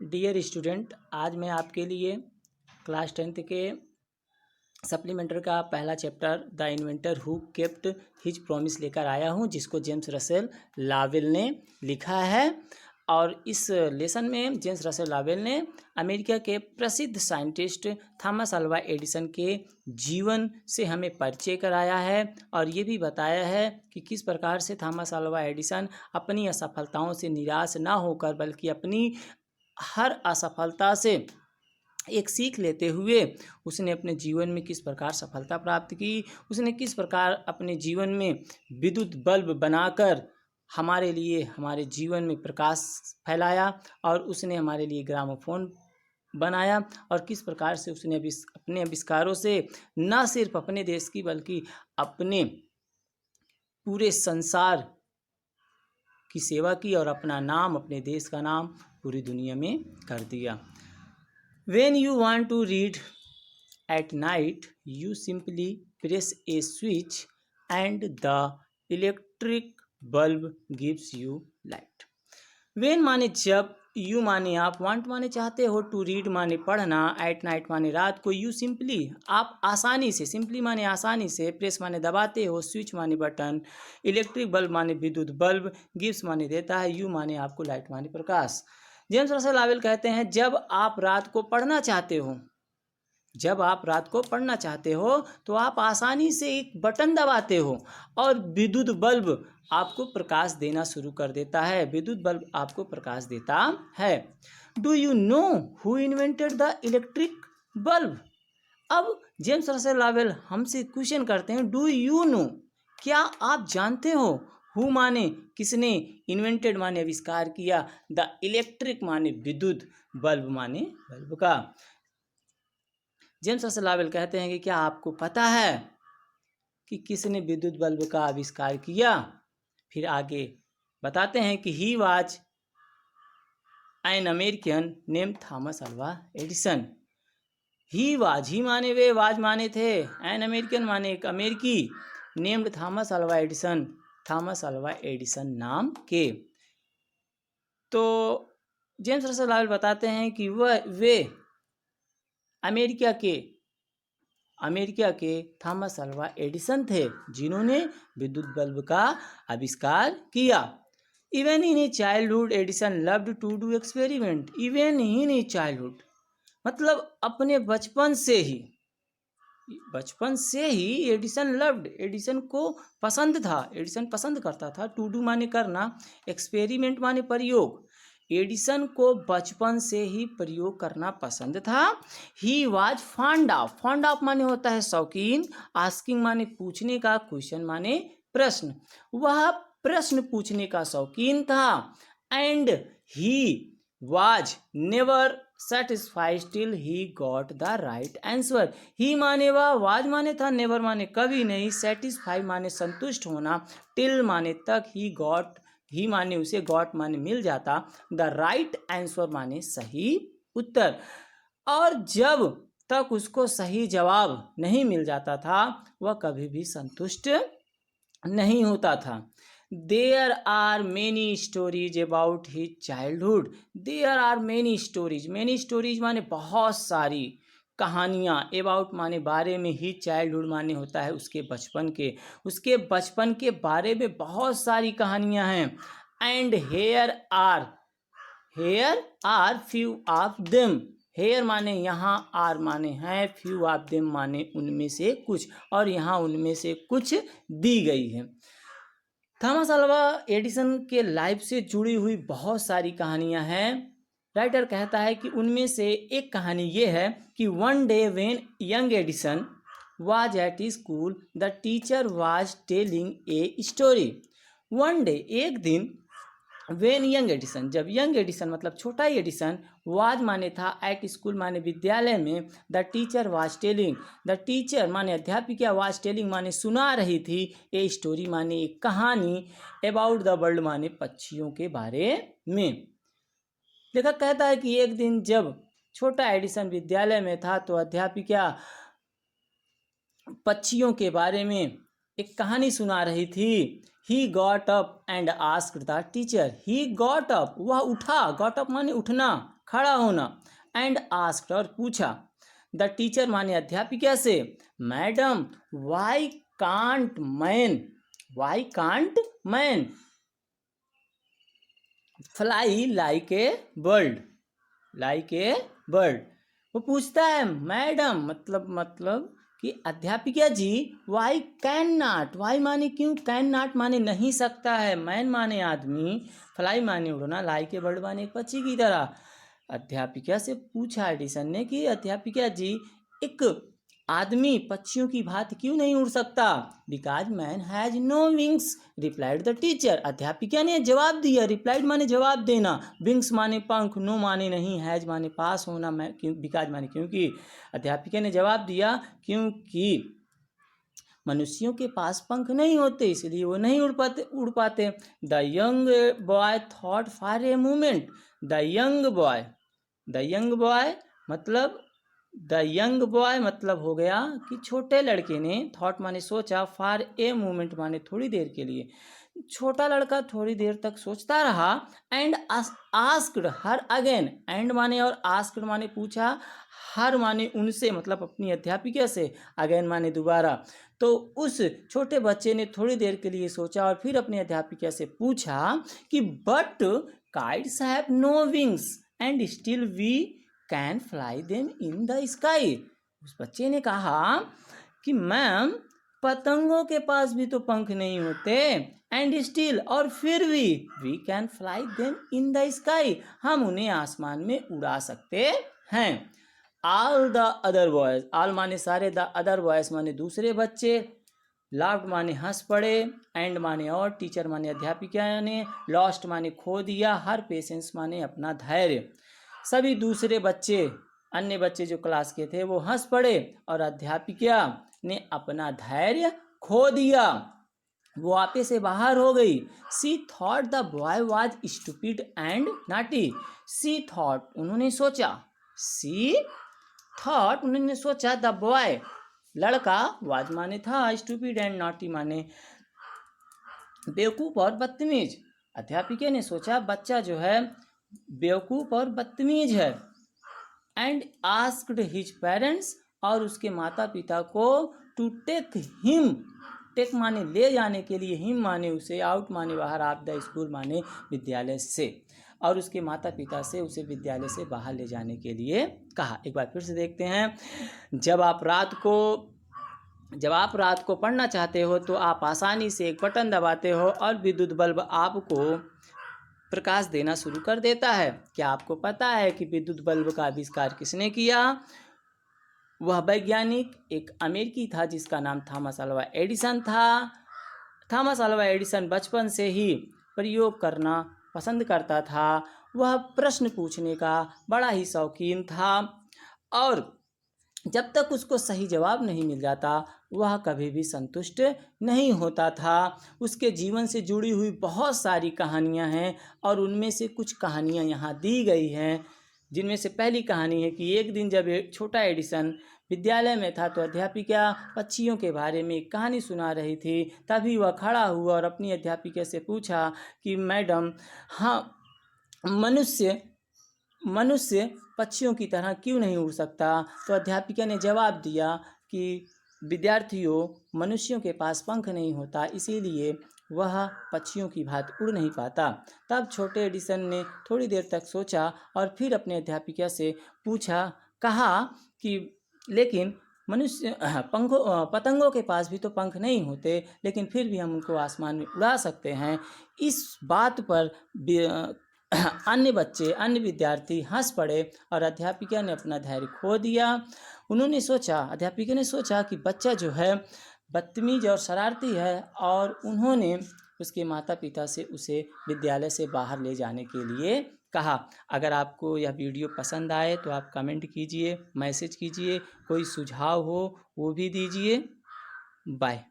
Dear student, आज मैं आपके लिए क्लास 10th के सप्लीमेंट्री का पहला chapter the inventor who kept his promise लेकर आया हूं, जिसको जेम्स रसेल लावेल ने लिखा है। और इस लेसन में जेम्स रसेल लावेल ने अमेरिका के प्रसिद्ध साइंटिस्ट थॉमस अल्वा एडिसन के जीवन से हमें परिचय कराया है और ये भी बताया है कि किस प्रकार से थॉमस अल्वा एडिसन अपनी असफलताओं से निराश ना होकर बल्कि अपनी हर असफलता से एक सीख लेते हुए उसने अपने जीवन में किस प्रकार सफलता प्राप्त की, उसने किस प्रकार अपने जीवन में विद्युत बल्ब बनाकर हमारे लिए हमारे जीवन में प्रकाश फैलाया और उसने हमारे लिए ग्रामोफोन बनाया और किस प्रकार से उसने अपने आविष्कारों से न सिर्फ अपने देश की बल्कि अपने पूरे संसार की सेवा की और अपना नाम, अपने देश का नाम पूरी दुनिया में कर दिया। When you want to read at night, you simply press a switch and the electric bulb gives you light. When माने जब, you माने आप, want माने चाहते हो, to read माने पढ़ना, at night माने रात को, you simply आप आसानी से, simply माने आसानी से, press माने दबाते हो, switch माने बटन, electric bulb माने विद्युत बल्ब, gives माने देता है, you माने आपको, light माने प्रकाश। जेम्स रसेल लावेल कहते हैं जब आप रात को पढ़ना चाहते हो, जब आप रात को पढ़ना चाहते हो तो आप आसानी से एक बटन दबाते हो और विद्युत बल्ब आपको प्रकाश देना शुरू कर देता है, विद्युत बल्ब आपको प्रकाश देता है। Do you know who invented the electric bulb? अब जेम्स रसेल लावेल हमसे क्वेश्चन करते हैं, डू यू नो, क्या आप जानते हो? हु माने किसने, इन्वेंटेड माने आविष्कार किया, द इलेक्ट्रिक माने विद्युत, बल्ब माने बल्ब का। जेम्स रसेल लावेल कहते हैं कि क्या आपको पता है कि किसने विद्युत बल्ब का आविष्कार किया? फिर आगे बताते हैं कि he was an American name Thomas Alva Edison. He was, he माने वे, वाज माने थे, एन अमेरिकन माने एक अमेरिकी, named Thomas Alva Edison, Thomas Alva Edison नाम के। तो जेम्स रसेल लावेल बताते हैं कि वे अमेरिका के थॉमस अल्वा एडिसन थे जिन्होंने विद्युत बल्ब का आविष्कार किया। Even in a childhood Edison loved to do experiment. Even in a childhood मतलब अपने बचपन से ही एडिसन लव्ड, एडिसन को पसंद था, एडिसन पसंद करता था, टू डू माने करना, एक्सपेरिमेंट माने प्रयोग, एडिसन को बचपन से ही प्रयोग करना पसंद था। ही वाज फॉन्ड ऑफ माने होता है शौकीन, आस्किंग माने पूछने का, क्वेश्चन माने प्रश्न, वह प्रश्न पूछने का शौकीन था। And he was never satisfied till he got the right answer। ही माने वह, वाज माने था, नेवर माने कभी नहीं, सेटिस्फाई माने संतुष्ट होना, टिल माने तक, ही माने उसे, गॉट माने मिल जाता, द राइट आंसर माने सही उत्तर। और जब तक उसको सही जवाब नहीं मिल जाता था वह कभी भी संतुष्ट नहीं होता था। There are many stories about his childhood। There are many stories, many stories माने बहुत सारी कहानियाँ, about माने बारे में, ही चाइल्डहुड माने होता है उसके बचपन के बारे में बहुत सारी कहानियाँ हैं। And here are few of them। Here माने यहाँ, आर माने हैं, few of them माने उनमें से कुछ, और यहाँ उनमें से कुछ दी गई है। थॉमस अल्वा एडिसन के लाइफ से जुड़ी हुई बहुत सारी कहानियां हैं। राइटर कहता है कि उनमें से एक कहानी ये है कि one day when young Edison was at school the teacher was telling a story. One day एक दिन, व्हेन यंग एडिसन जब यंग एडिसन मतलब छोटा ही एडिसन, वाज माने था, एट स्कूल माने विद्यालय में, the teacher was telling, the teacher माने अध्यापिका, वाज टेलिंग माने सुना रही थी, ए स्टोरी माने एक कहानी, अबाउट द बर्ड माने पक्षियों के बारे में। लेखक कहता है कि एक दिन जब छोटा एडिसन विद्यालय में था तो अध्यापिका पक्षियों के बारे में एक कहानी सुना रही थी। He got up and asked the teacher। He got up, वह उठा, got up माने उठना, खड़ा होना। एंड आस्क्ड और पूछा द टीचर माने अध्यापिका से, madam why can't man fly like a bird. वो पूछता है मैडम मतलब कि अध्यापिका जी वाई कैन नॉट, वाई माने क्यों, कैन नॉट माने नहीं सकता है, मैन माने आदमी, फ्लाई माने उड़ना, लाइक ए बर्ड माने एक पक्षी की तरह। अध्यापिका से पूछा एडिसन ने कि अध्यापिका जी एक आदमी पक्षियों की भांति क्यों नहीं उड़ सकता। Because man has no wings replied the teacher. अध्यापिका ने जवाब दिया, रिप्लाइड माने जवाब देना, विंग्स माने पंख, नो माने नहीं, हैज माने पास होना, बिकॉज माने क्योंकि। अध्यापिका ने जवाब दिया क्योंकि मनुष्यों के पास पंख नहीं होते इसलिए वो नहीं उड़ पाते। The young boy thought for a moment. The young boy मतलब हो गया कि छोटे लड़के ने, थॉट माने सोचा, फॉर ए मोमेंट माने थोड़ी देर के लिए, छोटा लड़का थोड़ी देर तक सोचता रहा। And asked her again, and माने और आस्क्ड माने पूछा, हर माने उनसे मतलब अपनी अध्यापिका से, अगेन माने दोबारा। तो उस छोटे बच्चे ने थोड़ी देर के लिए सोचा और फिर अपनी अध्यापिका से पूछा कि but kites have no wings and still we can fly them in the sky. उस बच्चे ने कहा कि मैम पतंगों के पास भी तो पंख नहीं होते, एंड स्टिल और फिर भी we can fly them in the sky, हम उन्हें आसमान में उड़ा सकते हैं। All the other boys, all माने सारे, द अदर बॉयज माने दूसरे बच्चे, लाफ्ड माने हंस पड़े, एंड माने और, टीचर माने अध्यापिका ने, लॉस्ट माने खो दिया, हर पेशेंस माने अपना धैर्य। सभी दूसरे बच्चे, अन्य बच्चे जो क्लास के थे वो हंस पड़े और अध्यापिका ने अपना धैर्य खो दिया, वो आपे से बाहर हो गई। She thought the boy was stupid and naughty. She thought उन्होंने सोचा, सी थॉट उन्होंने सोचा, द बॉय लड़का, वाज माने था, स्टूपिड एंड नॉटी माने बेवकूफ़ और बदतमीज। अध्यापिका ने सोचा बच्चा जो है बेवकूफ़ और बदतमीज है। एंड आस्क्ड हिज पेरेंट्स, और उसके माता पिता को, टू टेक हिम, टेक माने ले जाने के लिए, हिम माने उसे, आउट माने बाहर, ऑफ द स्कूल माने विद्यालय से, और उसके माता पिता से उसे विद्यालय से बाहर ले जाने के लिए कहा। एक बार फिर से देखते हैं। जब आप रात को पढ़ना चाहते हो तो आप आसानी से एक बटन दबाते हो और विद्युत बल्ब आपको प्रकाश देना शुरू कर देता है। क्या आपको पता है कि विद्युत बल्ब का आविष्कार किसने किया? वह वैज्ञानिक एक अमेरिकी था जिसका नाम थॉमस अल्वा एडिसन था। थॉमस अल्वा एडिसन बचपन से ही प्रयोग करना पसंद करता था। वह प्रश्न पूछने का बड़ा ही शौकीन था और जब तक उसको सही जवाब नहीं मिल जाता वह कभी भी संतुष्ट नहीं होता था। उसके जीवन से जुड़ी हुई बहुत सारी कहानियां हैं और उनमें से कुछ कहानियां यहाँ दी गई हैं, जिनमें से पहली कहानी है कि एक दिन जब छोटा एडिसन विद्यालय में था तो अध्यापिका पक्षियों के बारे में एक कहानी सुना रही थी। तभी वह खड़ा हुआ और अपनी अध्यापिका से पूछा कि मैडम, हाँ, मनुष्य पक्षियों की तरह क्यों नहीं उड़ सकता? तो अध्यापिका ने जवाब दिया कि विद्यार्थियों, मनुष्यों के पास पंख नहीं होता, इसीलिए वह पक्षियों की भांति उड़ नहीं पाता। तब छोटे एडिसन ने थोड़ी देर तक सोचा और फिर अपने अध्यापिका से कहा कि लेकिन पतंगों के पास भी तो पंख नहीं होते, लेकिन फिर भी हम उनको आसमान में उड़ा सकते हैं। इस बात पर अन्य विद्यार्थी हंस पड़े और अध्यापिका ने अपना धैर्य खो दिया। अध्यापिका ने सोचा कि बच्चा जो है बदतमीज और शरारती है और उन्होंने उसके माता पिता से उसे विद्यालय से बाहर ले जाने के लिए कहा। अगर आपको यह वीडियो पसंद आए तो आप कमेंट कीजिए, मैसेज कीजिए, कोई सुझाव हो वो भी दीजिए। बाय।